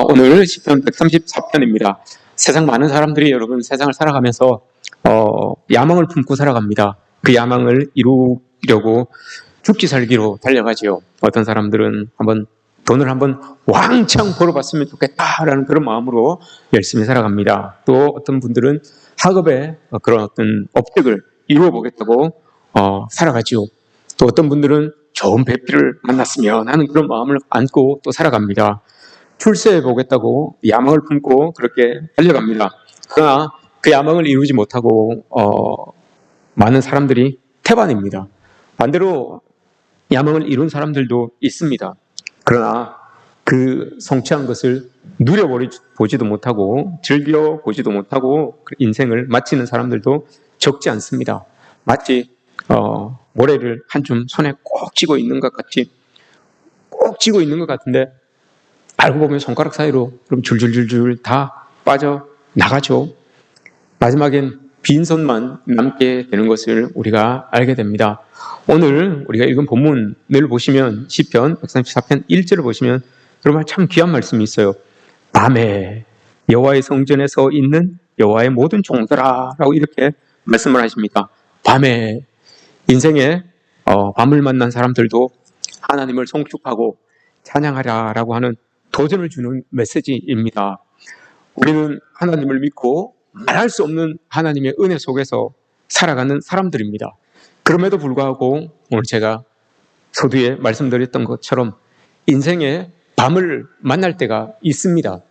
오늘 시편 134편입니다. 세상 많은 사람들이 여러분 세상을 살아가면서 야망을 품고 살아갑니다. 그 야망을 이루려고 죽기 살기로 달려가지요. 어떤 사람들은 돈을 한번 왕창 벌어봤으면 좋겠다라는 그런 마음으로 열심히 살아갑니다. 또 어떤 분들은 학업에 그런 어떤 업적을 이루어보겠다고 살아가지요. 또 어떤 분들은 좋은 배필을 만났으면 하는 그런 마음을 안고 또 살아갑니다. 출세해보겠다고 야망을 품고 그렇게 달려갑니다. 그러나 그 야망을 이루지 못하고 많은 사람들이 태반입니다. 반대로 야망을 이룬 사람들도 있습니다. 그러나 그 성취한 것을 누려보지도 못하고 즐겨보지도 못하고 인생을 마치는 사람들도 적지 않습니다. 마치 모래를 한 줌 손에 꼭 쥐고 있는 것 같은데 알고 보면 손가락 사이로 그럼 줄줄줄줄 다 빠져나가죠. 마지막엔 빈손만 남게 되는 것을 우리가 알게 됩니다. 오늘 우리가 읽은 본문을 보시면 시편 134편 1절을 보시면 정말 참 귀한 말씀이 있어요. 밤에 여호와의 성전에 서 있는 여호와의 모든 종들아 라고 이렇게 말씀을 하십니다. 밤에 인생에 밤을 만난 사람들도 하나님을 송축하고 찬양하라 라고 하는 도전을 주는 메시지입니다. 우리는 하나님을 믿고 말할 수 없는 하나님의 은혜 속에서 살아가는 사람들입니다. 그럼에도 불구하고 오늘 제가 서두에 말씀드렸던 것처럼 인생에 밤을 만날 때가 있습니다.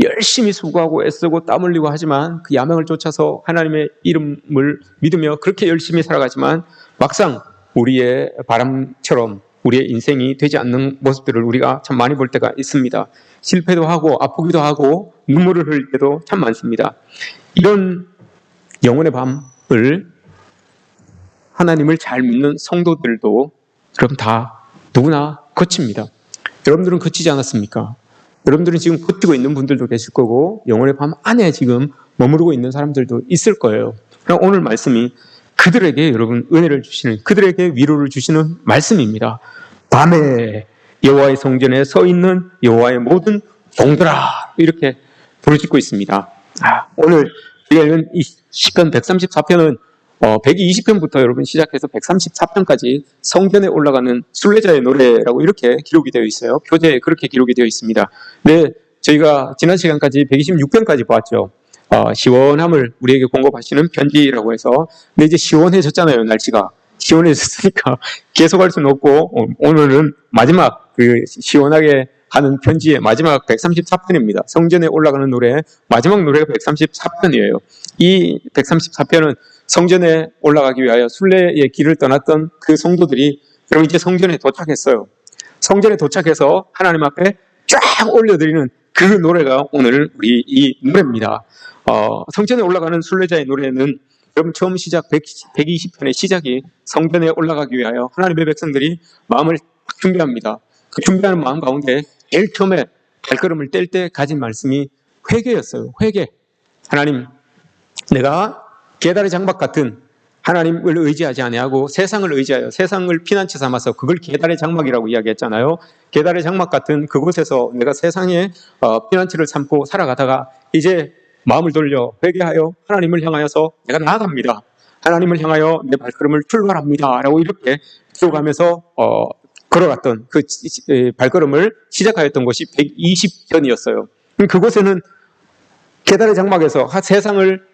열심히 수고하고 애쓰고 땀 흘리고 하지만 그 야망을 쫓아서 하나님의 이름을 믿으며 그렇게 열심히 살아가지만 막상 우리의 바람처럼 우리의 인생이 되지 않는 모습들을 우리가 참 많이 볼 때가 있습니다. 실패도 하고 아프기도 하고 눈물을 흘릴 때도 참 많습니다. 이런 영혼의 밤을 하나님을 잘 믿는 성도들도 그럼 다 누구나 거칩니다. 여러분들은 거치지 않았습니까? 여러분들은 지금 버티고 있는 분들도 계실 거고 영혼의 밤 안에 지금 머무르고 있는 사람들도 있을 거예요. 그럼 오늘 말씀이 그들에게 여러분 은혜를 주시는, 그들에게 위로를 주시는 말씀입니다. 밤에 여호와의 성전에 서 있는 여호와의 모든 종들아 이렇게 부르짖고 있습니다. 오늘 우리가 읽은 이 시편 134편은 120편부터 여러분 시작해서 134편까지 성전에 올라가는 순례자의 노래라고 이렇게 기록이 되어 있어요. 표제에 그렇게 기록이 되어 있습니다. 네, 저희가 지난 시간까지 126편까지 보았죠. 시원함을 우리에게 공급하시는 편지라고 해서 근데 이제 시원해졌잖아요. 날씨가 시원해졌으니까 계속 할 수는 없고 오늘은 마지막 그 시원하게 하는 편지의 마지막 134편입니다. 성전에 올라가는 노래 마지막 노래가 134편이에요. 이 134편은 성전에 올라가기 위하여 순례의 길을 떠났던 그 성도들이 그럼 이제 성전에 도착했어요. 성전에 도착해서 하나님 앞에 쫙 올려드리는 그 노래가 오늘 우리 이 노래입니다. 성전에 올라가는 순례자의 노래는 여러분 처음 시작 120편의 시작이 성전에 올라가기 위하여 하나님의 백성들이 마음을 준비합니다. 그 준비하는 마음 가운데 제일 처음에 발걸음을 뗄 때 가진 말씀이 회개였어요. 회개. 하나님, 내가 계달의 장막 같은 하나님을 의지하지 아니하고 세상을 의지하여 세상을 피난처 삼아서 그걸 계달의 장막이라고 이야기했잖아요. 계달의 장막 같은 그곳에서 내가 세상의 피난처를 삼고 살아가다가 이제 마음을 돌려 회개하여 하나님을 향하여서 내가 나아갑니다. 하나님을 향하여 내 발걸음을 출발합니다. 라고 이렇게 기록하면서 걸어갔던 그 발걸음을 시작하였던 곳이 120편이었어요. 그곳에는 계달의 장막에서 세상을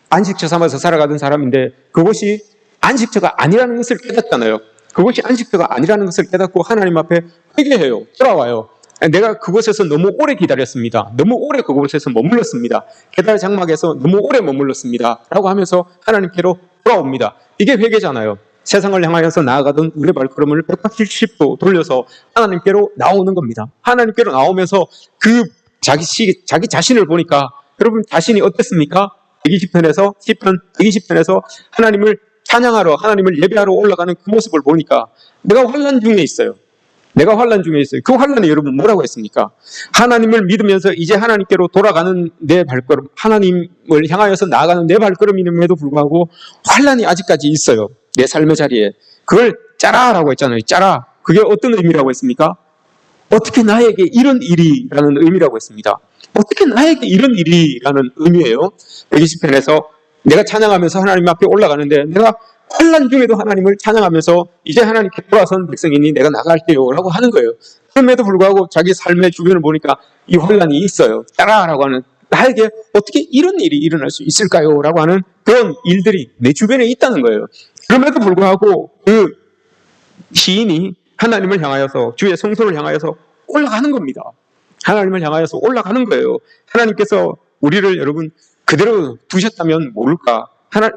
안식처 삼아서 살아가던 사람인데 그곳이 안식처가 아니라는 것을 깨닫잖아요. 그곳이 안식처가 아니라는 것을 깨닫고 하나님 앞에 회개해요. 돌아와요. 내가 그곳에서 너무 오래 기다렸습니다. 너무 오래 그곳에서 머물렀습니다. 계달 장막에서 너무 오래 머물렀습니다. 라고 하면서 하나님께로 돌아옵니다. 이게 회개잖아요. 세상을 향하여서 나아가던 우리의 발걸음을 180도 돌려서 하나님께로 나오는 겁니다. 하나님께로 나오면서 그 자기 자신을 보니까 여러분 자신이 어땠습니까? 120편에서 10편, 120편에서 하나님을 찬양하러 하나님을 예배하러 올라가는 그 모습을 보니까 내가 환난 중에 있어요. 내가 환난 중에 있어요. 그 환난에 여러분 뭐라고 했습니까? 하나님을 믿으면서 이제 하나님께로 돌아가는 내 발걸음, 하나님을 향하여서 나아가는 내 발걸음임에도 불구하고 환난이 아직까지 있어요. 내 삶의 자리에. 그걸 짜라라고 했잖아요. 짜라. 그게 어떤 의미라고 했습니까? 어떻게 나에게 이런 일이라는 의미라고 했습니다. 어떻게 나에게 이런 일이라는 의미예요. 120편에서 내가 찬양하면서 하나님 앞에 올라가는데 내가 환난 중에도 하나님을 찬양하면서 이제 하나님께 돌아선 백성이니 내가 나갈게요 라고 하는 거예요. 그럼에도 불구하고 자기 삶의 주변을 보니까 이 환난이 있어요. 따라라고 하는, 나에게 어떻게 이런 일이 일어날 수 있을까요? 라고 하는 그런 일들이 내 주변에 있다는 거예요. 그럼에도 불구하고 그 시인이 하나님을 향하여서, 주의 성소를 향하여서 올라가는 겁니다. 하나님을 향하여서 올라가는 거예요. 하나님께서 우리를 여러분 그대로 두셨다면 모를까?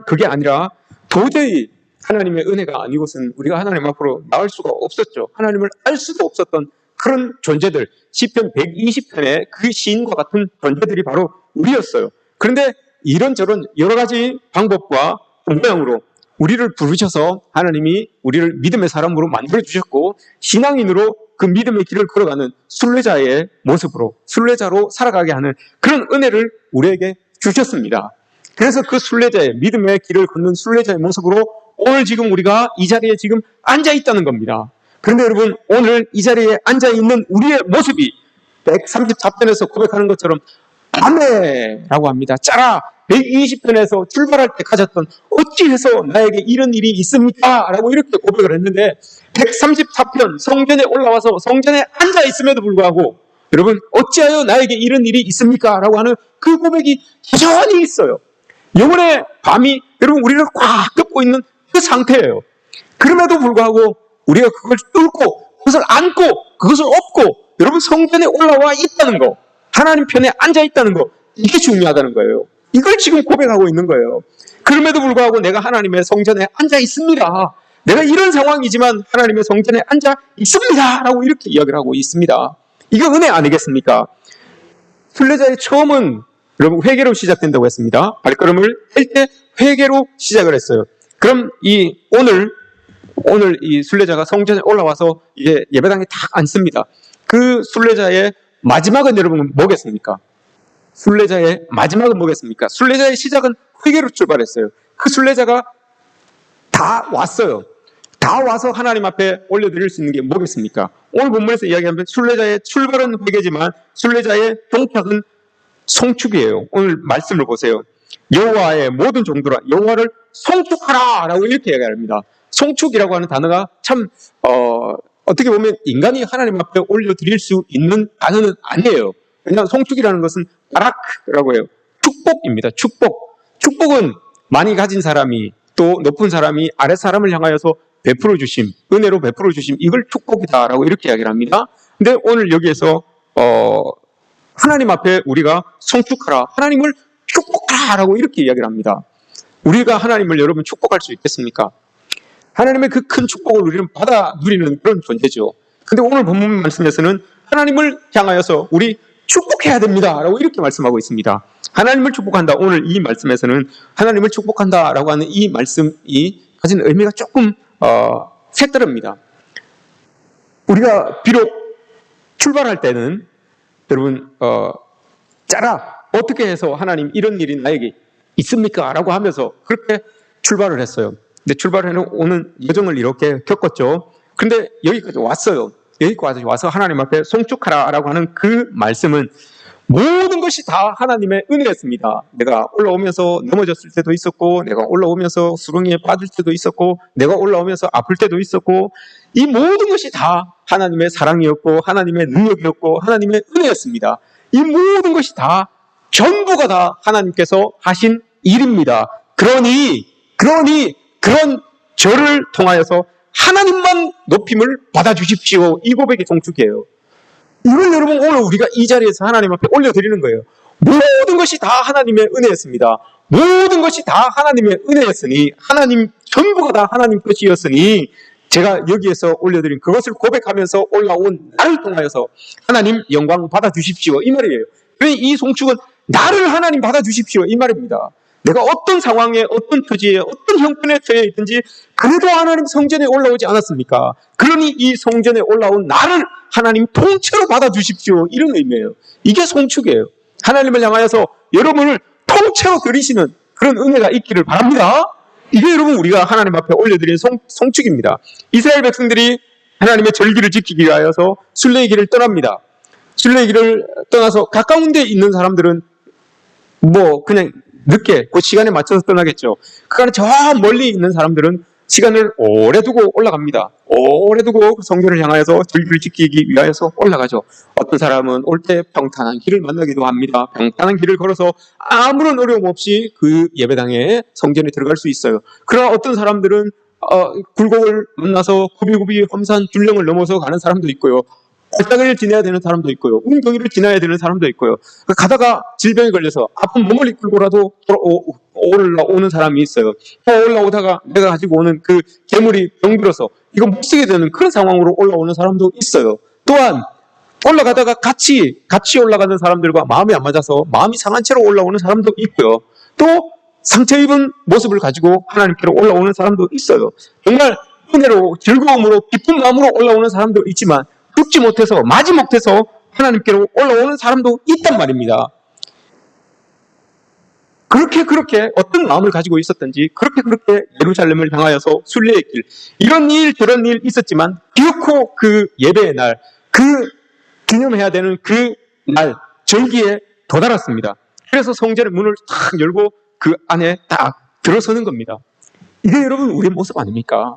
그게 아니라 도저히 하나님의 은혜가 아니고선 우리가 하나님 앞으로 나올 수가 없었죠. 하나님을 알 수도 없었던 그런 존재들, 시편 120편의 그 시인과 같은 존재들이 바로 우리였어요. 그런데 이런저런 여러 가지 방법과 모양으로 우리를 부르셔서 하나님이 우리를 믿음의 사람으로 만들어주셨고, 신앙인으로 그 믿음의 길을 걸어가는 순례자의 모습으로, 순례자로 살아가게 하는 그런 은혜를 우리에게 주셨습니다. 그래서 그 순례자의, 믿음의 길을 걷는 순례자의 모습으로 오늘 지금 우리가 이 자리에 지금 앉아 있다는 겁니다. 그런데 여러분, 오늘 이 자리에 앉아 있는 우리의 모습이 134편에서 고백하는 것처럼 아멘라고 합니다. 짜라 120편에서 출발할 때 가졌던 어찌해서 나에게 이런 일이 있습니까? 라고 이렇게 고백을 했는데 134편 성전에 올라와서 성전에 앉아 있음에도 불구하고 여러분 어찌하여 나에게 이런 일이 있습니까? 라고 하는 그 고백이 여전히 있어요. 영혼의 밤이 여러분 우리를 꽉 덮고 있는 그 상태예요. 그럼에도 불구하고 우리가 그걸 뚫고 그것을 안고 그것을 업고 여러분 성전에 올라와 있다는 거, 하나님 편에 앉아 있다는 거, 이게 중요하다는 거예요. 이걸 지금 고백하고 있는 거예요. 그럼에도 불구하고 내가 하나님의 성전에 앉아 있습니다. 내가 이런 상황이지만 하나님의 성전에 앉아 있습니다. 라고 이렇게 이야기를 하고 있습니다. 이거 은혜 아니겠습니까? 순례자의 처음은 여러분 회개로 시작된다고 했습니다. 발걸음을 할 때 회개로 시작을 했어요. 그럼 오늘 이 순례자가 성전에 올라와서 이제 예배당에 딱 앉습니다. 그 순례자의 마지막은 여러분 뭐겠습니까? 순례자의 마지막은 뭐겠습니까? 순례자의 시작은 회개로 출발했어요. 그 순례자가 다 왔어요. 다 와서 하나님 앞에 올려드릴 수 있는 게 뭐겠습니까? 오늘 본문에서 이야기하면 순례자의 출발은 회개지만 순례자의 종착은 송축이에요. 오늘 말씀을 보세요. 여호와의 모든 종들아 여호와를 송축하라 라고 이렇게 이야기합니다. 송축이라고 하는 단어가 참 어떻게 보면 인간이 하나님 앞에 올려드릴 수 있는 단어는 아니에요. 왜냐하면 송축이라는 것은 바라크라고 해요. 축복입니다. 축복은 많이 가진 사람이 또 높은 사람이 아래 사람을 향하여서 베풀어 주심, 은혜로 베풀어 주심, 이걸 축복이다라고 이렇게 이야기를 합니다. 근데 오늘 여기에서 하나님 앞에 우리가 송축하라, 하나님을 축복하라라고 이렇게 이야기를 합니다. 우리가 하나님을 여러분 축복할 수 있겠습니까? 하나님의 그 큰 축복을 우리는 받아 누리는 그런 존재죠. 근데 오늘 본문 말씀에서는 하나님을 향하여서 우리 축복해야 됩니다 라고 이렇게 말씀하고 있습니다. 하나님을 축복한다. 오늘 이 말씀에서는 하나님을 축복한다 라고 하는 이 말씀이 가진 의미가 조금 색다릅니다. 우리가 비록 출발할 때는 여러분 짜라 어떻게 해서 하나님 이런 일이 나에게 있습니까? 라고 하면서 그렇게 출발을 했어요. 근데 출발해는 오는 여정을 이렇게 겪었죠. 근데 여기까지 왔어요. 여기까지 와서 하나님 앞에 송축하라 라고 하는 그 말씀은 모든 것이 다 하나님의 은혜였습니다. 내가 올라오면서 넘어졌을 때도 있었고, 내가 올라오면서 수렁이에 빠질 때도 있었고, 내가 올라오면서 아플 때도 있었고, 이 모든 것이 다 하나님의 사랑이었고, 하나님의 능력이었고, 하나님의 은혜였습니다. 이 모든 것이 다 전부가 다 하나님께서 하신 일입니다. 그러니 그런 저를 통하여서 하나님만 높임을 받아주십시오. 이 고백이 송축이에요. 이걸 여러분 오늘 우리가 이 자리에서 하나님 앞에 올려드리는 거예요. 모든 것이 다 하나님의 은혜였습니다. 모든 것이 다 하나님의 은혜였으니 하나님 전부가 다 하나님 것이었으니 제가 여기에서 올려드린 그것을 고백하면서 올라온 나를 통하여서 하나님 영광 받아주십시오. 이 말이에요. 이 송축은 나를 하나님 받아주십시오. 이 말입니다. 내가 어떤 상황에 어떤 처지에 어떤 형편에 처해 있든지 그래도 하나님 성전에 올라오지 않았습니까? 그러니 이 성전에 올라온 나를 하나님 통째로 받아주십시오. 이런 의미예요. 이게 송축이에요. 하나님을 향하여서 여러분을 통째로 드리시는 그런 은혜가 있기를 바랍니다. 이게 여러분 우리가 하나님 앞에 올려드린 송축입니다. 이스라엘 백성들이 하나님의 절기를 지키기 위하여서 순례의 길을 떠납니다. 순례의 길을 떠나서 가까운 데 있는 사람들은 뭐 그냥 늦게 그 시간에 맞춰서 떠나겠죠. 그 안에 저 멀리 있는 사람들은 시간을 오래 두고 올라갑니다. 오래 두고 성전을 향하여서 절기를 지키기 위하여서 올라가죠. 어떤 사람은 올 때 평탄한 길을 만나기도 합니다. 평탄한 길을 걸어서 아무런 어려움 없이 그 예배당에 성전에 들어갈 수 있어요. 그러나 어떤 사람들은 굴곡을 만나서 구비구비 험산 줄령을 넘어서 가는 사람도 있고요. 골짜기를 지나야 되는 사람도 있고요. 웅덩이를 지나야 되는 사람도 있고요. 가다가 질병에 걸려서 아픈 몸을 이끌고라도 올라오는 사람이 있어요. 올라오다가 내가 가지고 오는 그 괴물이 병들어서 이거 못 쓰게 되는 그런 상황으로 올라오는 사람도 있어요. 또한 올라가다가 같이 올라가는 사람들과 마음이 안 맞아서 마음이 상한 채로 올라오는 사람도 있고요. 또 상처 입은 모습을 가지고 하나님께로 올라오는 사람도 있어요. 정말 은혜로 즐거움으로 기쁜 마음으로 올라오는 사람도 있지만 죽지 못해서 마지 못해서 하나님께로 올라오는 사람도 있단 말입니다. 그렇게 어떤 마음을 가지고 있었던지 그렇게 예루살렘을 향하여서 순례의 길, 이런 일 저런 일 있었지만 기어코 그 예배의 날, 그 기념해야 되는 그 날 절기에 도달했습니다. 그래서 성전의 문을 탁 열고 그 안에 딱 들어서는 겁니다. 이게 여러분 우리의 모습 아닙니까?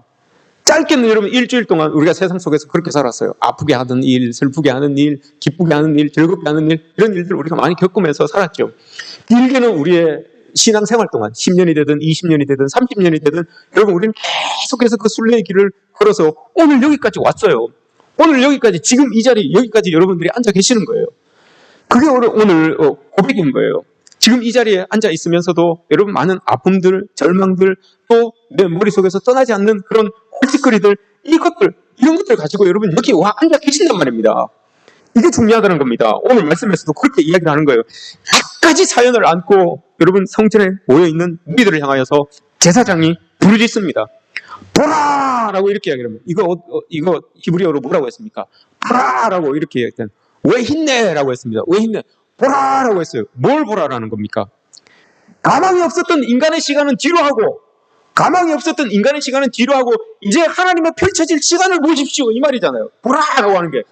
짧게는 여러분 일주일 동안 우리가 세상 속에서 그렇게 살았어요. 아프게 하던 일, 슬프게 하는 일, 기쁘게 하는 일, 즐겁게 하는 일, 이런 일들을 우리가 많이 겪으면서 살았죠. 길게는 우리의 신앙생활 동안 10년이 되든 20년이 되든 30년이 되든 여러분 우리는 계속해서 그 순례의 길을 걸어서 오늘 여기까지 왔어요. 오늘 여기까지, 지금 이 자리 여기까지 여러분들이 앉아 계시는 거예요. 그게 오늘 고백인 거예요. 지금 이 자리에 앉아 있으면서도 여러분 많은 아픔들, 절망들, 또 내 머릿속에서 떠나지 않는 그런 홀칫거리들, 이런 것들 가지고 여러분 여기 와 앉아 계신단 말입니다. 이게 중요하다는 겁니다. 오늘 말씀에서도 그렇게 이야기를 하는 거예요. 갖가지 사연을 안고 여러분 성전에 모여있는 무리들을 향하여서 제사장이 부르짖습니다. 보라! 라고 이렇게 이야기를 합니다. 이거 히브리어로 뭐라고 했습니까? 보라! 라고 이렇게 이야기했던, 왜 힘내! 라고 했습니다. 왜 힘내? 보라! 라고 했어요. 뭘 보라라는 겁니까? 가망이 없었던 인간의 시간은 뒤로 하고, 이제 하나님의 펼쳐질 시간을 보십시오. 이 말이잖아요. 보라! 라고 하는 게.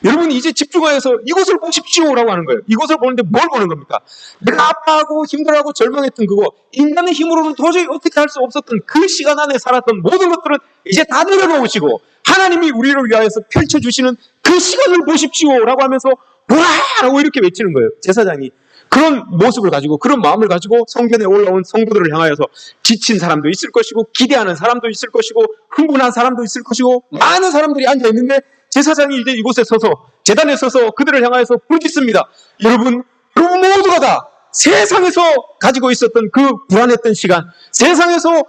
여러분 이제 집중하여서 이곳을 보십시오 라고 하는 거예요. 이곳을 보는데 뭘 보는 겁니까? 내가 아파하고 힘들어하고 절망했던 그거, 인간의 힘으로는 도저히 어떻게 할 수 없었던 그 시간 안에 살았던 모든 것들은 이제 다 내려놓으시고 하나님이 우리를 위하여서 펼쳐주시는 그 시간을 보십시오 라고 하면서 보라! 라고 이렇게 외치는 거예요. 제사장이 그런 모습을 가지고, 그런 마음을 가지고 성전에 올라온 성도들을 향하여서 지친 사람도 있을 것이고, 기대하는 사람도 있을 것이고, 흥분한 사람도 있을 것이고, 많은 사람들이 앉아있는데 제사장이 이제 이곳에 서서, 제단에 서서 그들을 향하여서 부르짖습니다. 여러분 모두가 다 세상에서 가지고 있었던 그 불안했던 시간, 세상에서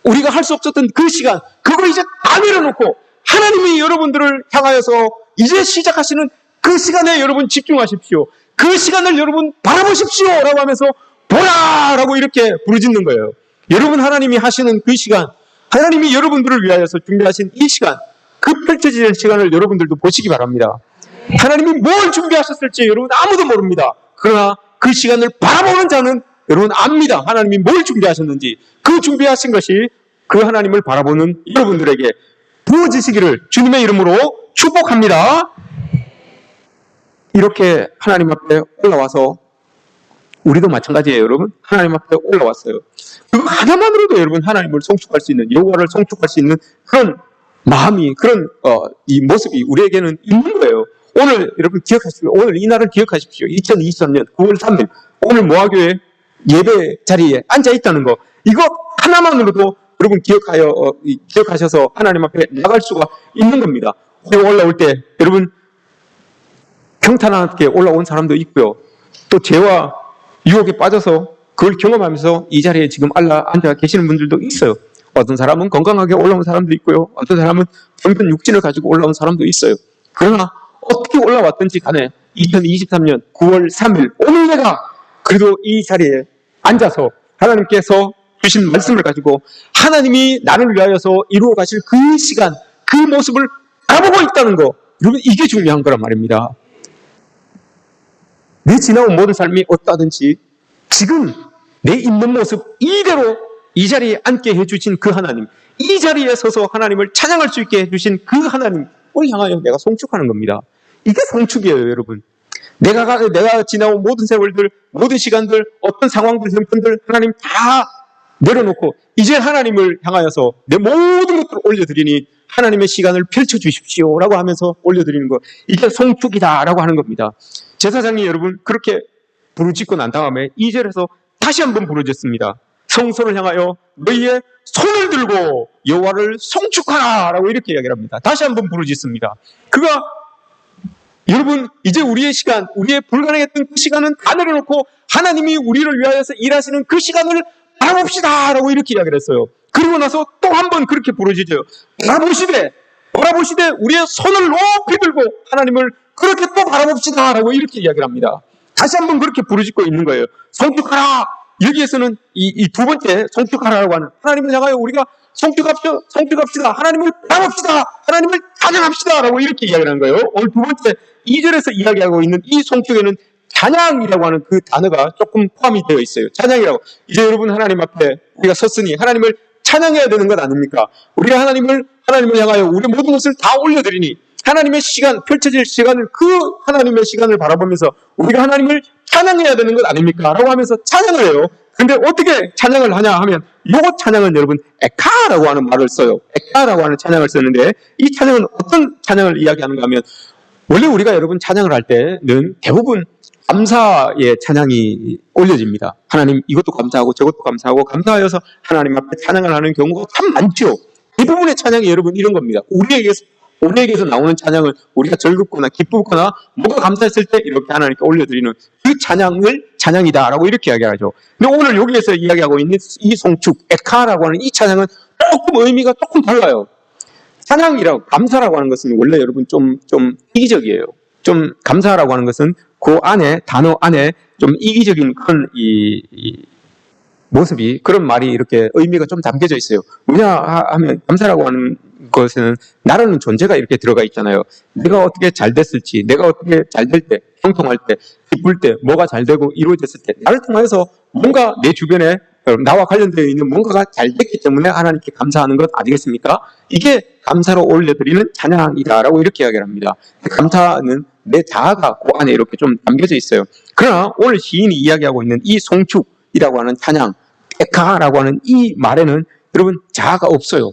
우리가 할 수 없었던 그 시간, 그거 이제 다 내려놓고 하나님이 여러분들을 향하여서 이제 시작하시는 그 시간에 여러분 집중하십시오. 그 시간을 여러분 바라보십시오 라고 하면서 보라! 라고 이렇게 부르짖는 거예요. 여러분 하나님이 하시는 그 시간, 하나님이 여러분들을 위하여서 준비하신 이 시간, 그 펼쳐질 시간을 여러분들도 보시기 바랍니다. 하나님이 뭘 준비하셨을지 여러분 아무도 모릅니다. 그러나 그 시간을 바라보는 자는 여러분 압니다. 하나님이 뭘 준비하셨는지. 그 준비하신 것이 그 하나님을 바라보는 여러분들에게 부어지시기를 주님의 이름으로 축복합니다. 이렇게 하나님 앞에 올라와서, 우리도 마찬가지예요, 여러분. 하나님 앞에 올라왔어요. 그거 하나만으로도 여러분 하나님을 성축할 수 있는, 여호와를 성축할 수 있는 그런 마음이, 그런 이 모습이 우리에게는 있는 거예요. 오늘 여러분 기억하십시오. 오늘 이 날을 기억하십시오. 2023년 9월 3일 오늘 모아교회 예배 자리에 앉아 있다는 거, 이거 하나만으로도 여러분 기억하셔서 하나님 앞에 나갈 수가 있는 겁니다. 올라올 때 여러분 평탄하게 올라온 사람도 있고요. 또 죄와 유혹에 빠져서 그걸 경험하면서 이 자리에 지금 앉아 계시는 분들도 있어요. 어떤 사람은 건강하게 올라온 사람도 있고요. 어떤 사람은 병든 육신을 가지고 올라온 사람도 있어요. 그러나 어떻게 올라왔든지 간에 2023년 9월 3일 오늘 내가 그래도 이 자리에 앉아서 하나님께서 주신 말씀을 가지고 하나님이 나를 위하여서 이루어 가실 그 시간, 그 모습을 바라보고 있다는 거, 여러분 이게 중요한 거란 말입니다. 내 지나온 모든 삶이 어떠하든지 지금 내 있는 모습 이대로 이 자리에 앉게 해주신 그 하나님, 이 자리에 서서 하나님을 찬양할 수 있게 해주신 그 하나님을 향하여 내가 송축하는 겁니다. 이게 송축이에요, 여러분. 내가 지나온 모든 세월들, 모든 시간들, 어떤 상황들, 형편들, 하나님 다 내려놓고 이제 하나님을 향하여서 내 모든 것들을 올려드리니 하나님의 시간을 펼쳐주십시오라고 하면서 올려드리는 거, 이게 송축이다라고 하는 겁니다. 제사장이 여러분 그렇게 부르짖고 난 다음에 2절에서 다시 한번 부르짖습니다. 성소를 향하여 너희의 손을 들고 여호와를 송축하라라고 이렇게 이야기를 합니다. 다시 한번 부르짖습니다. 그가 여러분 이제 우리의 시간, 우리의 불가능했던 그 시간은 다 내려놓고 하나님이 우리를 위하여서 일하시는 그 시간을 바라봅시다 라고 이렇게 이야기를 했어요. 그리고 나서 또 한 번 그렇게 부르짖어요. 바라보시되 우리의 손을 높이 들고 하나님을 그렇게 또 바라봅시다 라고 이렇게 이야기를 합니다. 다시 한 번 그렇게 부르짖고 있는 거예요. 송축하라. 여기에서는 이 두 번째 송축하라고 하는, 하나님을 향하여 우리가 송축합시다. 하나님을 바라봅시다. 하나님을 찬양합시다 라고 이렇게 이야기를 하는 거예요. 오늘 두 번째 2절에서 이야기하고 있는 이 송축에는 찬양이라고 하는 그 단어가 조금 포함이 되어 있어요. 찬양이라고. 이제 여러분 하나님 앞에 우리가 섰으니 하나님을 찬양해야 되는 것 아닙니까? 우리가 하나님을 향하여 우리 모든 것을 다 올려드리니 하나님의 시간, 펼쳐질 시간을, 그 하나님의 시간을 바라보면서 우리가 하나님을 찬양해야 되는 것 아닙니까? 라고 하면서 찬양을 해요. 근데 어떻게 찬양을 하냐 하면, 이 찬양은 여러분 에카라고 하는 말을 써요. 에카라고 하는 찬양을 쓰는데, 이 찬양은 어떤 찬양을 이야기하는가 하면, 원래 우리가 여러분 찬양을 할 때는 대부분 감사의 찬양이 올려집니다. 하나님 이것도 감사하고 저것도 감사하고 감사하여서 하나님 앞에 찬양을 하는 경우가 참 많죠. 대부분의 찬양이 여러분 이런 겁니다. 우리에게서 나오는 찬양은 우리가 즐겁거나 기쁘거나 뭐가 감사했을 때 이렇게 하나님께 올려드리는 그 찬양을 찬양이다라고 이렇게 이야기하죠. 근데 오늘 여기에서 이야기하고 있는 이 송축, 에카라고 하는 이 찬양은 조금 의미가 조금 달라요. 찬양이라고, 감사라고 하는 것은 원래 여러분 좀 이기적이에요. 좀 감사라고 하는 것은 그 안에, 단어 안에 좀 이기적인 그런 모습이, 그런 말이 이렇게 의미가 좀 담겨져 있어요. 뭐냐 하면 감사라고 하는 것은 나라는 존재가 이렇게 들어가 있잖아요. 내가 어떻게 잘 됐을지, 내가 어떻게 잘 될 때, 형통할 때, 기쁠 때, 뭐가 잘 되고 이루어졌을 때 나를 통해서 뭔가 내 주변에 나와 관련되어 있는 뭔가가 잘 됐기 때문에 하나님께 감사하는 것 아니겠습니까? 이게 감사로 올려드리는 찬양이다라고 이렇게 이야기를 합니다. 감사는 내 자아가 그 안에 이렇게 좀 담겨져 있어요. 그러나 오늘 시인이 이야기하고 있는 이 송축이라고 하는 찬양, 에카라고 하는 이 말에는 여러분 자아가 없어요.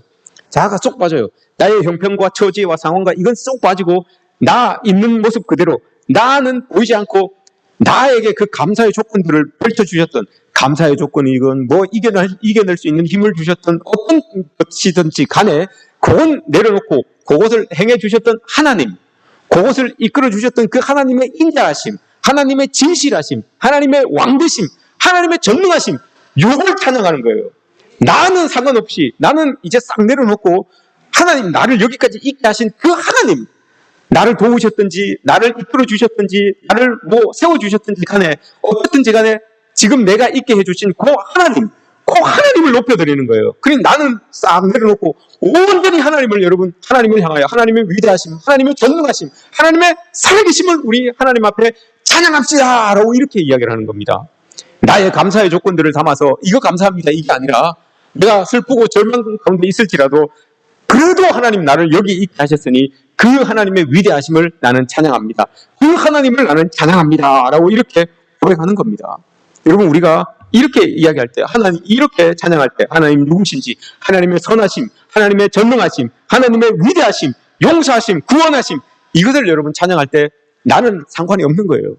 자아가 쏙 빠져요. 나의 형편과 처지와 상황과 이건 쏙 빠지고 나 있는 모습 그대로, 나는 보이지 않고 나에게 그 감사의 조건들을 펼쳐주셨던, 감사의 조건이 이건 뭐 이겨낼 수 있는 힘을 주셨던 어떤 것이든지 간에 그건 내려놓고 그것을 행해주셨던 하나님, 그것을 이끌어주셨던 그 하나님의 인자하심, 하나님의 진실하심, 하나님의 왕되심, 하나님의 전능하심, 이걸 찬양하는 거예요. 나는 상관없이, 나는 이제 싹 내려놓고 하나님, 나를 여기까지 있게 하신 그 하나님, 나를 도우셨든지 나를 이끌어주셨든지 나를 세워주셨든지 간에 어떻든지 간에 지금 내가 있게 해주신 그 하나님을 높여드리는 거예요. 그러니까 나는 싹 내려놓고 온전히 하나님을, 여러분 하나님을 향하여 하나님의 위대하심, 하나님의 전능하심, 하나님의 살아계심을 우리 하나님 앞에 찬양합시다 라고 이렇게 이야기를 하는 겁니다. 나의 감사의 조건들을 담아서 이거 감사합니다 이게 아니라, 내가 슬프고 절망 가운데 있을지라도 그래도 하나님 나를 여기 있게 하셨으니 그 하나님의 위대하심을 나는 찬양합니다. 그 하나님을 나는 찬양합니다 라고 이렇게 고백하는 겁니다. 여러분 우리가 이렇게 이야기할 때, 하나님 이렇게 찬양할 때 하나님 누구신지, 하나님의 선하심, 하나님의 전능하심, 하나님의 위대하심, 용서하심, 구원하심, 이것을 여러분 찬양할 때 나는 상관이 없는 거예요.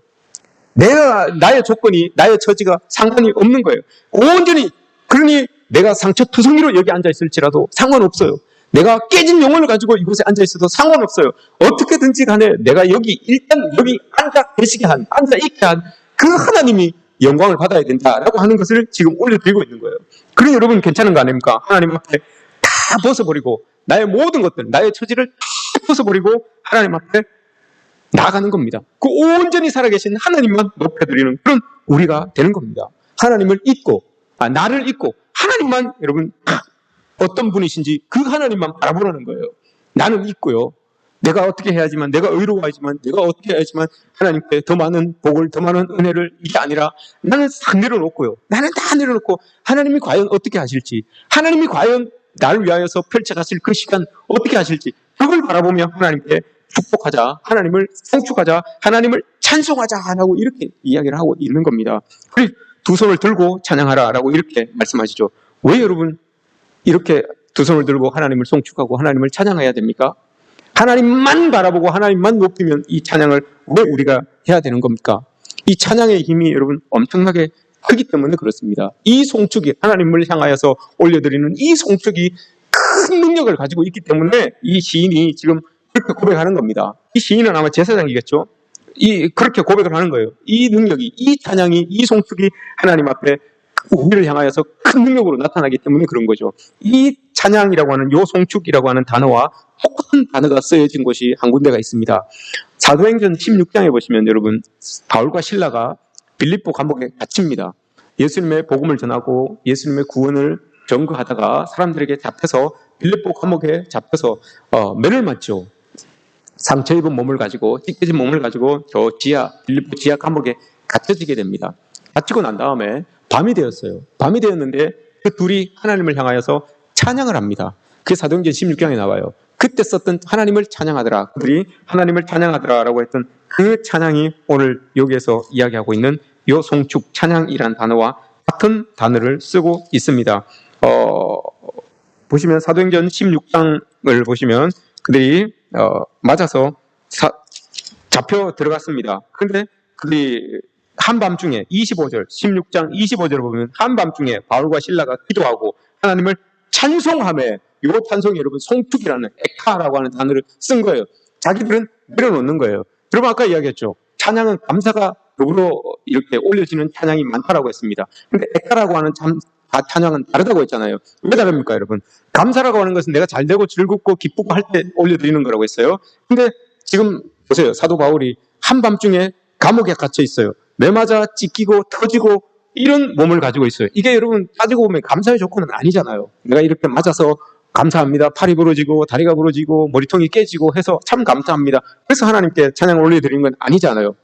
나의 조건이, 나의 처지가 상관이 없는 거예요. 온전히, 그러니 내가 상처투성이로 여기 앉아있을지라도 상관없어요. 내가 깨진 영혼을 가지고 이곳에 앉아있어도 상관없어요. 어떻게든지 간에 내가 일단 여기 앉아있게 한 그 하나님이 영광을 받아야 된다라고 하는 것을 지금 올려드리고 있는 거예요. 그러니 여러분 괜찮은 거 아닙니까? 하나님 앞에 다 벗어버리고 나의 모든 것들, 나의 처지를 다 벗어버리고 하나님 앞에 나아가는 겁니다. 그 온전히 살아계신 하나님만 높여드리는 그런 우리가 되는 겁니다. 하나님을 잊고, 나를 잊고 하나님만, 여러분 어떤 분이신지 그 하나님만 바라보라는 거예요. 나는 잊고요. 내가 어떻게 해야지만, 내가 의로워야지만, 내가 어떻게 해야지만 하나님께 더 많은 복을, 더 많은 은혜를, 이게 아니라 나는 싹 내려놓고요. 나는 다 내려놓고 하나님이 과연 어떻게 하실지, 하나님이 과연 나를 위하여서 펼쳐가실 그 시간 어떻게 하실지, 그걸 바라보며 하나님께 축복하자, 하나님을 성축하자, 하나님을 찬송하자라고 이렇게 이야기를 하고 있는 겁니다. 그리고 두 손을 들고 찬양하라라고 이렇게 말씀하시죠. 왜 여러분 이렇게 두 손을 들고 하나님을 송축하고 하나님을 찬양해야 됩니까? 하나님만 바라보고 하나님만 높이면 이 찬양을 왜 우리가 해야 되는 겁니까? 이 찬양의 힘이 여러분 엄청나게 크기 때문에 그렇습니다. 이 송축이, 하나님을 향하여서 올려드리는 이 송축이 큰 능력을 가지고 있기 때문에 이 시인이 지금 그렇게 고백하는 겁니다. 이 시인은 아마 제사장이겠죠? 그렇게 고백을 하는 거예요. 이 능력이, 이 찬양이, 이 송축이 하나님 앞에 우리를 향하여서 큰 능력으로 나타나기 때문에 그런 거죠. 이 찬양이라고 하는, 요 송축이라고 하는 단어와 똑같은 단어가 쓰여진 곳이 한 군데가 있습니다. 사도행전 16장에 보시면 여러분, 바울과 실라가 빌립보 감옥에 갇힙니다. 예수님의 복음을 전하고 예수님의 구원을 전거하다가 사람들에게 잡혀서 빌립보 감옥에 잡혀서 매를 맞죠. 상처 입은 몸을 가지고, 찢겨진 몸을 가지고 저 빌립보 지하 감옥에 갇혀지게 됩니다. 갇히고 난 다음에 밤이 되었어요. 밤이 되었는데 그 둘이 하나님을 향하여서 찬양을 합니다. 그게 사도행전 16장에 나와요. 그때 썼던 하나님을 찬양하더라, 그들이 하나님을 찬양하더라라고 했던 그 찬양이 오늘 여기에서 이야기하고 있는 요 송축 찬양이란 단어와 같은 단어를 쓰고 있습니다. 보시면 사도행전 16장을 보시면 그들이 맞아서 잡혀 들어갔습니다. 그런데 그들이 한밤중에 25절, 16장 25절을 보면 한밤중에 바울과 실라가 기도하고 하나님을 찬송하며, 요 찬송이 여러분 송축이라는 에카라고 하는 단어를 쓴 거예요. 자기들은 내려놓는 거예요. 여러분 아까 이야기했죠. 찬양은 감사가 더불어 이렇게 올려지는 찬양이 많다라고 했습니다. 근데 에카라고 하는 찬양은 다르다고 했잖아요. 왜 다릅니까 여러분? 감사라고 하는 것은 내가 잘되고 즐겁고 기쁘고 할 때 올려드리는 거라고 했어요. 근데 지금 보세요. 사도 바울이 한밤중에 감옥에 갇혀 있어요. 매 맞아 찢기고 터지고 이런 몸을 가지고 있어요. 이게 여러분 따지고 보면 감사의 조건은 아니잖아요. 내가 이렇게 맞아서 감사합니다. 팔이 부러지고 다리가 부러지고 머리통이 깨지고 해서 참 감사합니다. 그래서 하나님께 찬양을 올려드리는 건 아니잖아요.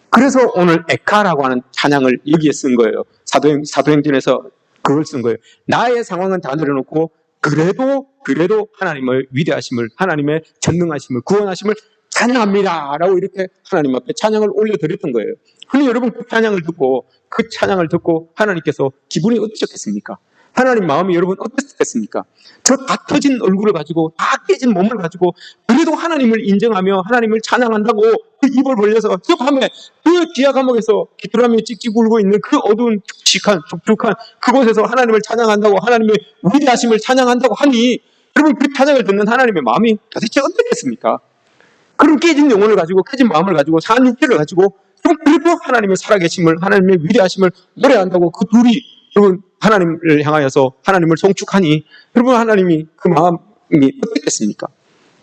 그래서 오늘 에카라고 하는 찬양을 여기에 쓴 거예요. 사도행전에서 그걸 쓴 거예요. 나의 상황은 다 내려놓고 그래도 하나님의 위대하심을, 하나님의 전능하심을, 구원하심을 찬양합니다 라고 이렇게 하나님 앞에 찬양을 올려드렸던 거예요. 근데 여러분 그 찬양을 듣고 하나님께서 기분이 어떠셨겠습니까? 하나님 마음이 여러분 어땠겠습니까? 저 다 터진 얼굴을 가지고, 다 깨진 몸을 가지고 그래도 하나님을 인정하며 하나님을 찬양한다고 그 입을 벌려서 저 밤에 그 지하 감옥에서 귀뚜라미 찍찍 울고 있는 그 어두운 촉촉한 그곳에서 하나님을 찬양한다고, 하나님의 위대하심을 찬양한다고 하니 여러분 그 찬양을 듣는 하나님의 마음이 도대체 어떻겠습니까? 그런 깨진 영혼을 가지고, 깨진 마음을 가지고, 상한 육체를 가지고 그래도 하나님의 살아계심을, 하나님의 위대하심을 노래한다고 그 둘이 여러분 하나님을 향하여서 하나님을 송축하니 여러분 하나님이 그 마음이 어땠겠습니까?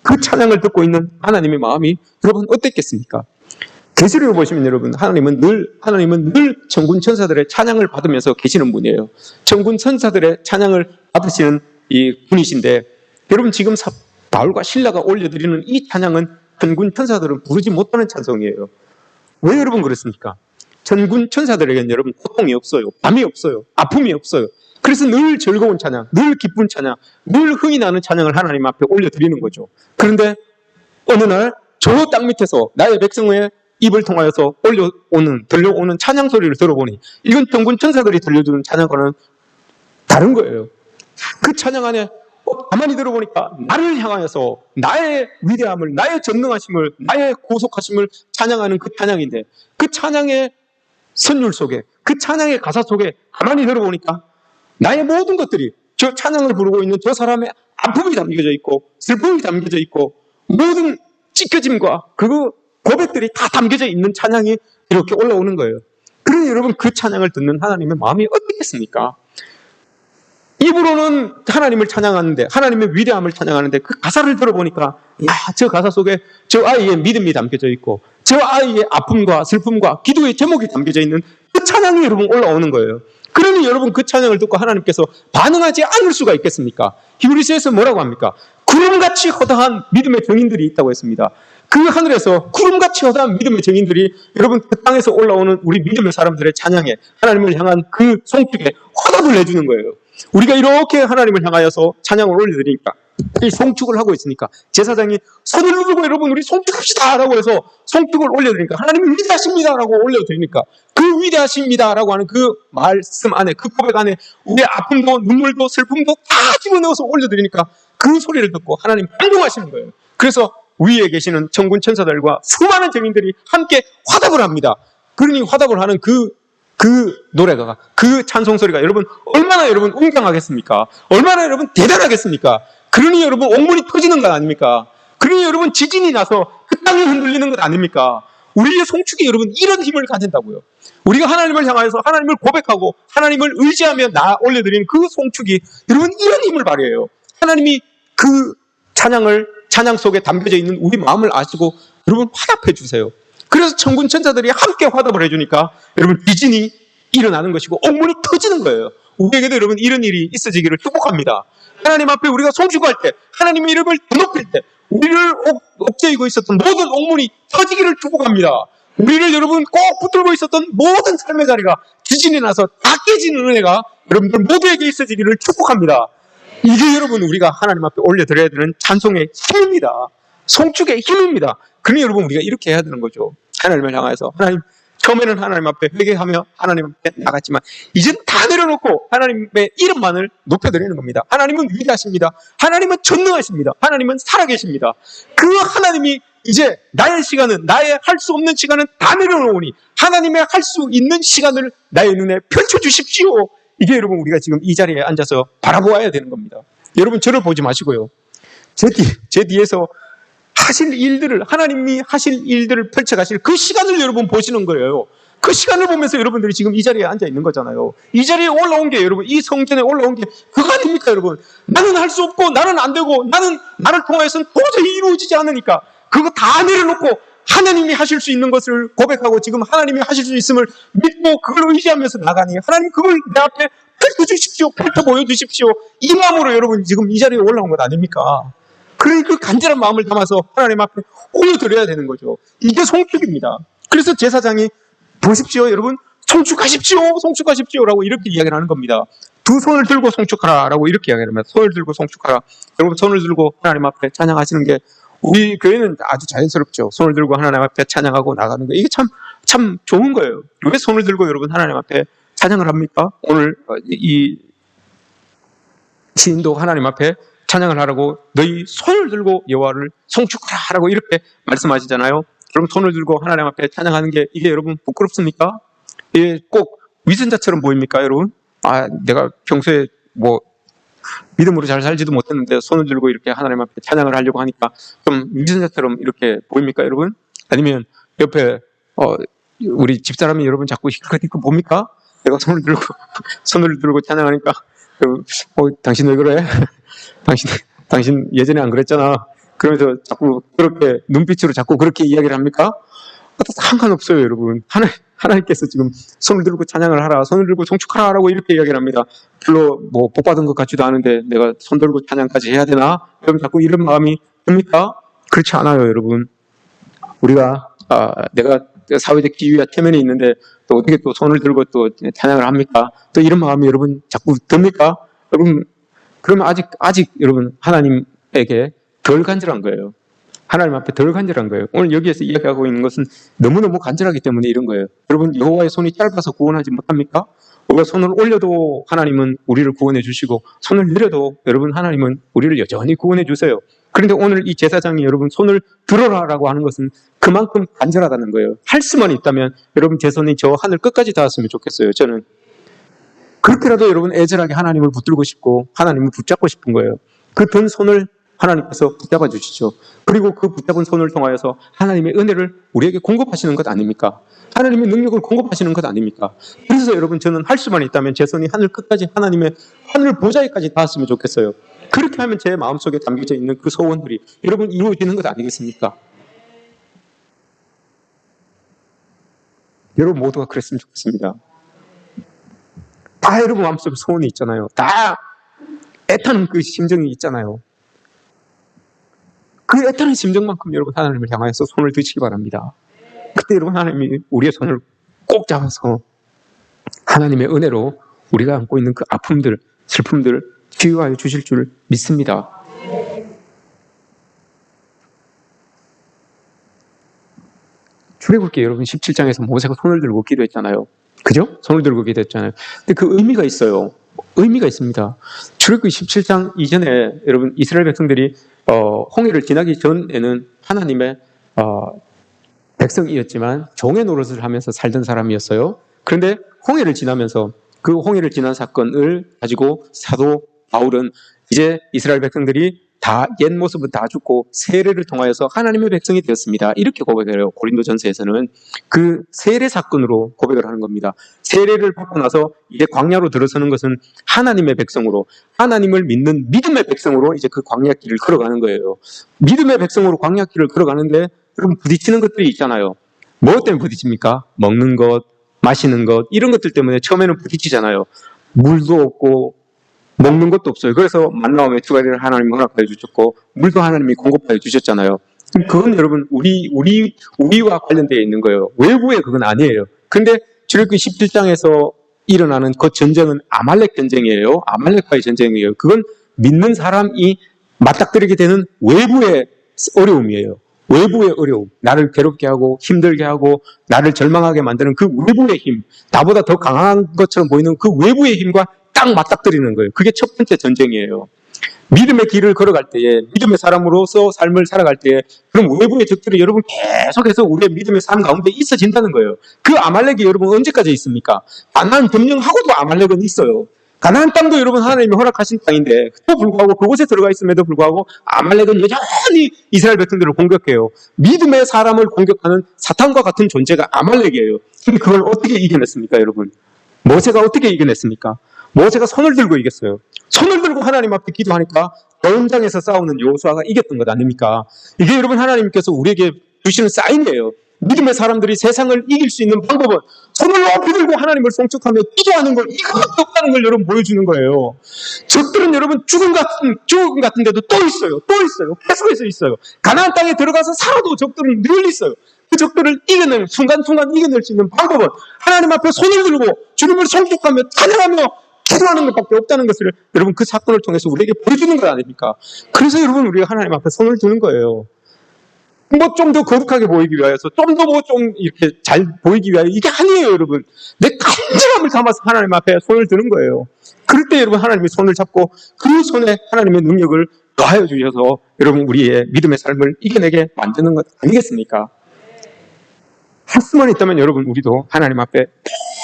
그 찬양을 듣고 있는 하나님의 마음이 여러분 어땠겠습니까? 계시록을 보시면 여러분 하나님은 늘 천군 천사들의 찬양을 받으면서 계시는 분이에요. 천군 천사들의 찬양을 받으시는 이 분이신데 여러분 지금 바울과 실라가 올려드리는 이 찬양은 천군 천사들은 부르지 못하는 찬송이에요. 왜 여러분 그렇습니까? 천군 천사들에게는 여러분 고통이 없어요. 밤이 없어요. 아픔이 없어요. 그래서 늘 즐거운 찬양, 늘 기쁜 찬양, 늘 흥이 나는 찬양을 하나님 앞에 올려드리는 거죠. 그런데 어느 날 저 땅 밑에서 나의 백성의 입을 통하여서 들려오는 찬양 소리를 들어보니 이건 천군 천사들이 들려주는 찬양과는 다른 거예요. 그 찬양 안에 가만히 들어보니까 나를 향하여서 나의 위대함을, 나의 전능하심을, 나의 고속하심을 찬양하는 그 찬양인데 그 찬양의 선율 속에, 그 찬양의 가사 속에 가만히 들어보니까 나의 모든 것들이 저 찬양을 부르고 있는 저 사람의 아픔이 담겨져 있고 슬픔이 담겨져 있고 모든 찢겨짐과 그 고백들이 다 담겨져 있는 찬양이 이렇게 올라오는 거예요. 그러니 여러분 그 찬양을 듣는 하나님의 마음이 어떻겠습니까? 입으로는 하나님을 찬양하는데, 하나님의 위대함을 찬양하는데 그 가사를 들어보니까 저 가사 속에 저 아이의 믿음이 담겨져 있고 저 아이의 아픔과 슬픔과 기도의 제목이 담겨져 있는 그 찬양이 여러분 올라오는 거예요. 그러니 여러분 그 찬양을 듣고 하나님께서 반응하지 않을 수가 있겠습니까? 히브리서에서 뭐라고 합니까? 구름같이 허다한 믿음의 증인들이 있다고 했습니다. 그 하늘에서 구름같이 허다한 믿음의 증인들이 여러분 그 땅에서 올라오는 우리 믿음의 사람들의 찬양에 하나님을 향한 그 송축에 화답을 해주는 거예요. 우리가 이렇게 하나님을 향하여서 찬양을 올려드리니까 이 송축을 하고 있으니까 제사장이 손을 들고 여러분 우리 송축합시다 라고 해서 송축을 올려드리니까 하나님이 위대하십니다 라고 올려드리니까 그 위대하십니다 라고 하는 그 말씀 안에 그 고백 안에 우리의 아픔도 눈물도 슬픔도 다 집어넣어서 올려드리니까 그 소리를 듣고 하나님 감동하시는 거예요. 그래서 위에 계시는 천군 천사들과 수많은 증인들이 함께 화답을 합니다. 그러니 화답을 하는 그 노래가, 그 찬송 소리가 여러분 얼마나 여러분 웅장하겠습니까? 얼마나 여러분 대단하겠습니까? 그러니 여러분 옥문이 터지는 것 아닙니까? 그러니 여러분 지진이 나서 그 땅이 흔들리는 것 아닙니까? 우리의 송축이 여러분 이런 힘을 가진다고요. 우리가 하나님을 향하여서 하나님을 고백하고 하나님을 의지하며 올려드리는 그 송축이 여러분 이런 힘을 발휘해요. 하나님이 그 찬양 속에 담겨져 있는 우리 마음을 아시고 여러분 화답해 주세요. 그래서 천군 천사들이 함께 화답을 해주니까 여러분 지진이 일어나는 것이고 옥문이 터지는 거예요. 우리에게도 여러분 이런 일이 있어지기를 축복합니다. 하나님 앞에 우리가 송축할 때 하나님의 이름을 높일 때 우리를 옥죄이고 있었던 모든 옥문이 터지기를 축복합니다. 우리를 여러분 꼭 붙들고 있었던 모든 삶의 자리가 지진이 나서 다 깨지는 은혜가 여러분들 모두에게 있어지기를 축복합니다. 이게 여러분 우리가 하나님 앞에 올려드려야 되는 찬송의 힘입니다. 송축의 힘입니다. 그러니 여러분 우리가 이렇게 해야 되는 거죠. 하나님을 향해서 하나님, 처음에는 하나님 앞에 회개하며 하나님 앞에 나갔지만 이젠 다 내려놓고 하나님의 이름만을 높여드리는 겁니다. 하나님은 위대하십니다. 하나님은 전능하십니다. 하나님은 살아계십니다. 그 하나님이 이제 나의 시간은, 나의 할 수 없는 시간은 다 내려놓으니 하나님의 할 수 있는 시간을 나의 눈에 펼쳐주십시오. 이게 여러분 우리가 지금 이 자리에 앉아서 바라보아야 되는 겁니다. 여러분 저를 보지 마시고요. 제 뒤에서 하실 일들을, 하나님이 하실 일들을 펼쳐가실 그 시간을 여러분 보시는 거예요. 그 시간을 보면서 여러분들이 지금 이 자리에 앉아 있는 거잖아요. 이 자리에 올라온 게 여러분, 이 성전에 올라온 게 그거 아닙니까 여러분? 나는 할 수 없고 나는 안 되고 나를 통하여서는 도저히 이루어지지 않으니까 그거 다 내려놓고 하나님이 하실 수 있는 것을 고백하고 지금 하나님이 하실 수 있음을 믿고 그걸 의지하면서 나가니 하나님 그걸 내 앞에 펼쳐주십시오. 펼쳐 보여주십시오. 이 마음으로 여러분 지금 이 자리에 올라온 것 아닙니까? 그러니 그 간절한 마음을 담아서 하나님 앞에 올려드려야 되는 거죠. 이게 송축입니다. 그래서 제사장이 보십시오 여러분, 송축하십시오 라고 이렇게 이야기를 하는 겁니다. 두 손을 들고 송축하라 라고 이렇게 이야기를 합니다. 손을 들고 송축하라. 여러분 손을 들고 하나님 앞에 찬양하시는 게 우리 교회는 아주 자연스럽죠. 손을 들고 하나님 앞에 찬양하고 나가는 거, 이게 참 좋은 거예요. 왜 손을 들고 여러분 하나님 앞에 찬양을 합니까? 오늘 이 시인도 하나님 앞에 찬양을 하라고 너희 손을 들고 여호와를 송축하라고 이렇게 말씀하시잖아요. 여러분 손을 들고 하나님 앞에 찬양하는 게 이게 여러분 부끄럽습니까? 이게 꼭 위선자처럼 보입니까 여러분? 내가 평소에 뭐 믿음으로 잘 살지도 못했는데 손을 들고 이렇게 하나님 앞에 찬양을 하려고 하니까 좀 위선자처럼 이렇게 보입니까 여러분? 아니면 옆에 우리 집사람이 여러분 자꾸 희끗희끗 봅니까? 내가 손을 들고 찬양하니까 당신 왜 그래? 당신 예전에 안 그랬잖아. 그러면서 자꾸 그렇게 눈빛으로 자꾸 그렇게 이야기를 합니까? 상관없어요 여러분. 하나님께서 지금 손을 들고 찬양을 하라, 손을 들고 송축하라라고 이렇게 이야기를 합니다. 별로 뭐 복 받은 것 같지도 않은데 내가 손 들고 찬양까지 해야 되나? 여러분 자꾸 이런 마음이 듭니까? 그렇지 않아요 여러분. 우리가 내가 사회적 지위와 체면이 있는데 또 어떻게 또 손을 들고 또 찬양을 합니까? 또 이런 마음이 여러분 자꾸 듭니까? 여러분 그러면 아직 여러분 하나님에게 덜 간절한 거예요. 하나님 앞에 덜 간절한 거예요. 오늘 여기에서 이야기하고 있는 것은 너무너무 간절하기 때문에 이런 거예요. 여러분 여호와의 손이 짧아서 구원하지 못합니까? 우리가 손을 올려도 하나님은 우리를 구원해 주시고 손을 내려도 여러분 하나님은 우리를 여전히 구원해 주세요. 그런데 오늘 이 제사장이 여러분 손을 들어라라고 하는 것은 그만큼 간절하다는 거예요. 할 수만 있다면 여러분 제 손이 저 하늘 끝까지 닿았으면 좋겠어요. 저는 그렇게라도 여러분 애절하게 하나님을 붙들고 싶고 하나님을 붙잡고 싶은 거예요. 그 든 손을 하나님께서 붙잡아 주시죠. 그리고 그 붙잡은 손을 통하여서 하나님의 은혜를 우리에게 공급하시는 것 아닙니까? 하나님의 능력을 공급하시는 것 아닙니까? 그래서 여러분 저는 할 수만 있다면 제 손이 하늘 끝까지 하나님의 하늘 보좌에까지 닿았으면 좋겠어요. 그렇게 하면 제 마음속에 담겨져 있는 그 소원들이 여러분 이루어지는 것 아니겠습니까? 여러분 모두가 그랬으면 좋겠습니다. 다 여러분 마음속에 소원이 있잖아요. 다 애타는 그 심정이 있잖아요. 그 애타는 심정만큼 여러분 하나님을 향하여서 손을 드시기 바랍니다. 그때 여러분 하나님이 우리의 손을 꼭 잡아서 하나님의 은혜로 우리가 안고 있는 그 아픔들, 슬픔들을 치유하여 주실 줄 믿습니다. 출애굽기 여러분 17장에서 모세가 손을 들고 기도했잖아요. 그죠? 손을 들고 기도했잖아요. 근데 그 의미가 있어요. 의미가 있습니다. 출애굽기 17장 이전에 여러분 이스라엘 백성들이 홍해를 지나기 전에는 하나님의 백성이었지만 종의 노릇을 하면서 살던 사람이었어요. 그런데 홍해를 지나면서 그 홍해를 지난 사건을 가지고 사도 바울은 이제 이스라엘 백성들이 다 옛 모습은 다 죽고 세례를 통하여서 하나님의 백성이 되었습니다. 이렇게 고백해요. 고린도전서에서는 그 세례 사건으로 고백을 하는 겁니다. 세례를 받고 나서 이제 광야로 들어서는 것은 하나님의 백성으로, 하나님을 믿는 믿음의 백성으로 이제 그 광야길을 걸어가는 거예요. 믿음의 백성으로 광야길을 걸어가는데 여러분 부딪히는 것들이 있잖아요. 뭐 때문에 부딪힙니까? 먹는 것, 마시는 것, 이런 것들 때문에 처음에는 부딪히잖아요. 물도 없고 먹는 것도 없어요. 그래서 만나와 메추가리를 하나님이 허락하여 주셨고 물도 하나님이 공급하여 주셨잖아요. 그건 여러분 우리와 관련되어 있는 거예요. 외부의 그건 아니에요. 근데 출애굽기 17장에서 일어나는 그 전쟁은 아말렉 전쟁이에요. 아말렉과의 전쟁이에요. 그건 믿는 사람이 맞닥뜨리게 되는 외부의 어려움이에요. 외부의 어려움, 나를 괴롭게 하고 힘들게 하고 나를 절망하게 만드는 그 외부의 힘, 나보다 더 강한 것처럼 보이는 그 외부의 힘과 딱 맞닥뜨리는 거예요. 그게 첫 번째 전쟁이에요. 믿음의 길을 걸어갈 때에, 믿음의 사람으로서 삶을 살아갈 때에 그럼 외부의 적들이 여러분 계속해서 우리의 믿음의 삶 가운데 있어진다는 거예요. 그 아말렉이 여러분 언제까지 있습니까? 가나안 점령하고도 아말렉은 있어요. 가나안 땅도 여러분 하나님이 허락하신 땅인데 또 불구하고 그곳에 들어가 있음에도 불구하고 아말렉은 여전히 이스라엘 백성들을 공격해요. 믿음의 사람을 공격하는 사탄과 같은 존재가 아말렉이에요. 근데 그걸 어떻게 이겨냈습니까, 여러분? 모세가 어떻게 이겨냈습니까? 모세가 손을 들고 이겼어요. 손을 들고 하나님 앞에 기도하니까 전장에서 싸우는 여호수아가 이겼던 것 아닙니까? 이게 여러분 하나님께서 우리에게 주시는 사인이에요. 믿음의 사람들이 세상을 이길 수 있는 방법은 손을 높이 들고 하나님을 송축하며 기도하는 걸, 이것밖에 없다는 걸 여러분 보여주는 거예요. 적들은 여러분 죽음 같은 데도 또 있어요. 계속해서 있어요. 가나안 땅에 들어가서 살아도 적들은 늘 있어요. 그 적들을 이겨낼, 순간순간 이겨낼 수 있는 방법은 하나님 앞에 손을 들고 주님을 송축하며 찬양하며 기도하는 것밖에 없다는 것을 여러분 그 사건을 통해서 우리에게 보여주는 것 아닙니까? 그래서 여러분 우리가 하나님 앞에 손을 드는 거예요. 뭐 좀 더 거룩하게 보이기 위하여서, 좀 더 뭐 좀 이렇게 잘 보이기 위하여, 이게 아니에요, 여러분. 내 간절함을 담아서 하나님 앞에 손을 드는 거예요. 그럴 때 여러분 하나님이 손을 잡고 그 손에 하나님의 능력을 더하여 주셔서 여러분 우리의 믿음의 삶을 이겨내게 만드는 것 아니겠습니까? 할 수만 있다면 여러분 우리도 하나님 앞에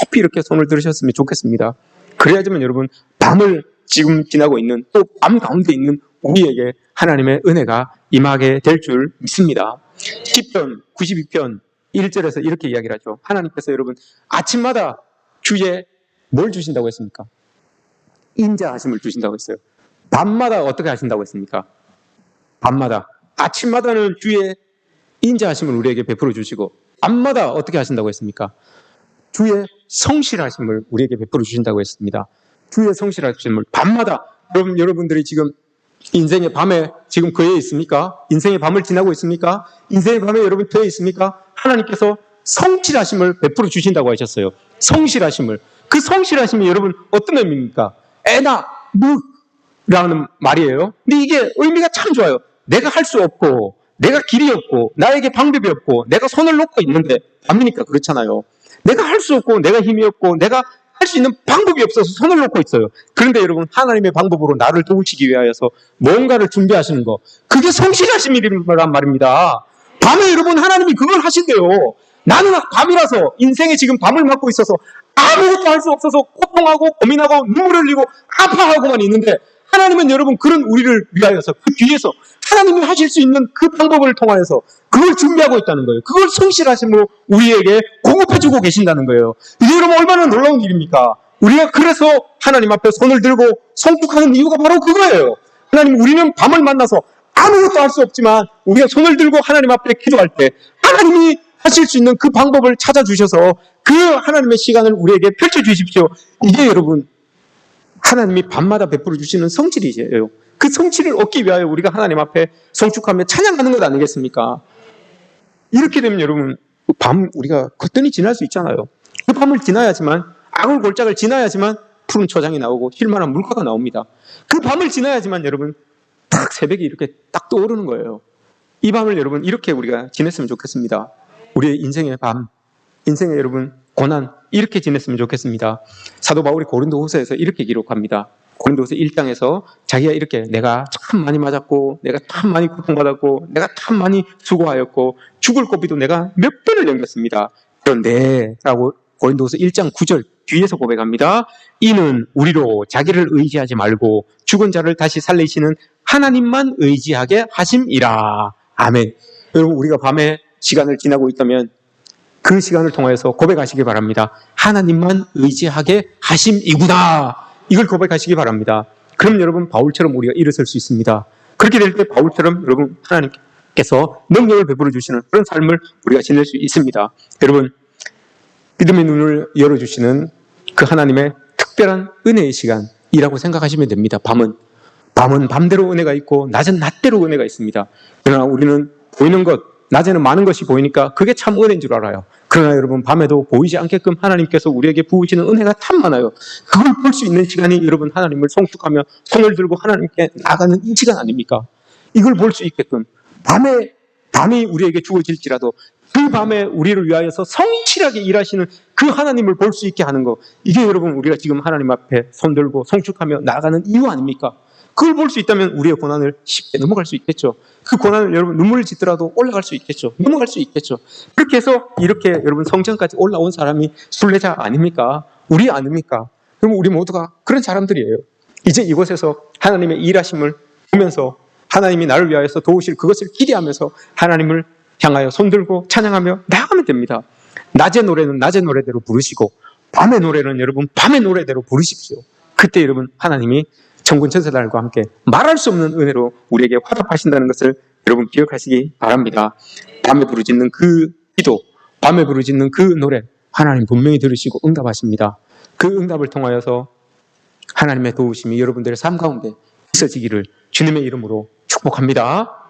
깊이 이렇게 손을 들으셨으면 좋겠습니다. 그래야지만 여러분 밤을 지금 지나고 있는, 또 밤 가운데 있는 우리에게 하나님의 은혜가 임하게 될 줄 믿습니다. 시편 92편 1절에서 이렇게 이야기를 하죠. 하나님께서 여러분 아침마다 주에 뭘 주신다고 했습니까? 인자하심을 주신다고 했어요. 밤마다 어떻게 하신다고 했습니까? 밤마다, 아침마다는 주의 인자하심을 우리에게 베풀어 주시고 밤마다 어떻게 하신다고 했습니까? 주의 성실하심을 우리에게 베풀어 주신다고 했습니다. 주의 성실하심을 밤마다. 여러분들이 지금 인생의 밤에 지금 거해 있습니까? 인생의 밤을 지나고 있습니까? 인생의 밤에 여러분 거해 있습니까? 하나님께서 성실하심을 베풀어 주신다고 하셨어요. 성실하심을. 그 성실하심이 여러분 어떤 의미입니까? 에나 무라는 말이에요. 근데 이게 의미가 참 좋아요. 내가 할 수 없고, 내가 길이 없고, 나에게 방법이 없고, 내가 손을 놓고 있는데, 답니까? 그렇잖아요. 내가 할 수 없고, 내가 힘이 없고, 내가 할 수 있는 방법이 없어서 손을 놓고 있어요. 그런데 여러분 하나님의 방법으로 나를 도우시기 위하여서 뭔가를 준비하시는 거, 그게 성실하심이란 말입니다. 밤에 여러분 하나님이 그걸 하신대요. 나는 밤이라서, 인생에 지금 밤을 맞고 있어서 아무것도 할 수 없어서 고통하고 고민하고 눈물 흘리고 아파하고만 있는데, 하나님은 여러분 그런 우리를 위하여서 그 뒤에서 하나님이 하실 수 있는 그 방법을 통하여서 그걸 준비하고 있다는 거예요. 그걸 성실하심으로 우리에게 공급해주고 계신다는 거예요. 이게 여러분 얼마나 놀라운 일입니까? 우리가 그래서 하나님 앞에 손을 들고 성축하는 이유가 바로 그거예요. 하나님, 우리는 밤을 만나서 아무것도 할 수 없지만 우리가 손을 들고 하나님 앞에 기도할 때 하나님이 하실 수 있는 그 방법을 찾아주셔서 그 하나님의 시간을 우리에게 펼쳐주십시오. 이게 여러분 하나님이 밤마다 베풀어 주시는 성질이에요. 그 성취를 얻기 위하여 우리가 하나님 앞에 성축하며 찬양하는 것 아니겠습니까? 이렇게 되면 여러분, 그 밤 우리가 거뜬히 지날 수 있잖아요. 그 밤을 지나야지만, 악을 골짜기를 지나야지만 푸른 초장이 나오고 쉴만한 물가가 나옵니다. 그 밤을 지나야지만 여러분 딱 새벽이 이렇게 딱 떠오르는 거예요. 이 밤을 여러분 이렇게 우리가 지냈으면 좋겠습니다. 우리의 인생의 밤, 인생의 여러분 고난 이렇게 지냈으면 좋겠습니다. 사도 바울이 고린도후서에서 이렇게 기록합니다. 고린도후서 1장에서 자기가 이렇게 내가 참 많이 맞았고 내가 참 많이 고통받았고 내가 참 많이 수고하였고 죽을 고비도 내가 몇 번을 넘겼습니다. 그런데 라고 고린도후서 1장 9절 뒤에서 고백합니다. 이는 우리로 자기를 의지하지 말고 죽은 자를 다시 살리시는 하나님만 의지하게 하심이라. 아멘. 여러분 우리가 밤에 시간을 지나고 있다면 그 시간을 통해서 고백하시기 바랍니다. 하나님만 의지하게 하심이구나. 이걸 고백하시기 바랍니다. 그럼 여러분 바울처럼 우리가 일어설 수 있습니다. 그렇게 될 때 바울처럼 여러분 하나님께서 능력을 베풀어 주시는 그런 삶을 우리가 지낼 수 있습니다. 여러분 믿음의 눈을 열어주시는 그 하나님의 특별한 은혜의 시간이라고 생각하시면 됩니다. 밤은 밤대로 은혜가 있고 낮은 낮대로 은혜가 있습니다. 그러나 우리는 보이는 것, 낮에는 많은 것이 보이니까 그게 참 은혜인 줄 알아요. 그러나 여러분 밤에도 보이지 않게끔 하나님께서 우리에게 부으시는 은혜가 참 많아요. 그걸 볼 수 있는 시간이 여러분 하나님을 성축하며 손을 들고 하나님께 나아가는 이 시간 아닙니까? 이걸 볼 수 있게끔 밤이 우리에게 주어질지라도 그 밤에 우리를 위하여서 성실하게 일하시는 그 하나님을 볼 수 있게 하는 거, 이게 여러분 우리가 지금 하나님 앞에 손들고 성축하며 나아가는 이유 아닙니까? 그걸 볼 수 있다면 우리의 고난을 쉽게 넘어갈 수 있겠죠. 그 고난을 여러분 눈물을 짓더라도 올라갈 수 있겠죠. 넘어갈 수 있겠죠. 그렇게 해서 이렇게 여러분 성전까지 올라온 사람이 순례자 아닙니까? 우리 아닙니까? 그럼 우리 모두가 그런 사람들이에요. 이제 이곳에서 하나님의 일하심을 보면서 하나님이 나를 위하여서 도우실 그것을 기대하면서 하나님을 향하여 손들고 찬양하며 나아가면 됩니다. 낮의 노래는 낮의 노래대로 부르시고 밤의 노래는 여러분 밤의 노래대로 부르십시오. 그때 여러분 하나님이 천군 천사들과 함께 말할 수 없는 은혜로 우리에게 화답하신다는 것을 여러분 기억하시기 바랍니다. 밤에 부르짖는 그 기도, 밤에 부르짖는 그 노래 하나님 분명히 들으시고 응답하십니다. 그 응답을 통하여서 하나님의 도우심이 여러분들의 삶 가운데 있어지기를 주님의 이름으로 축복합니다.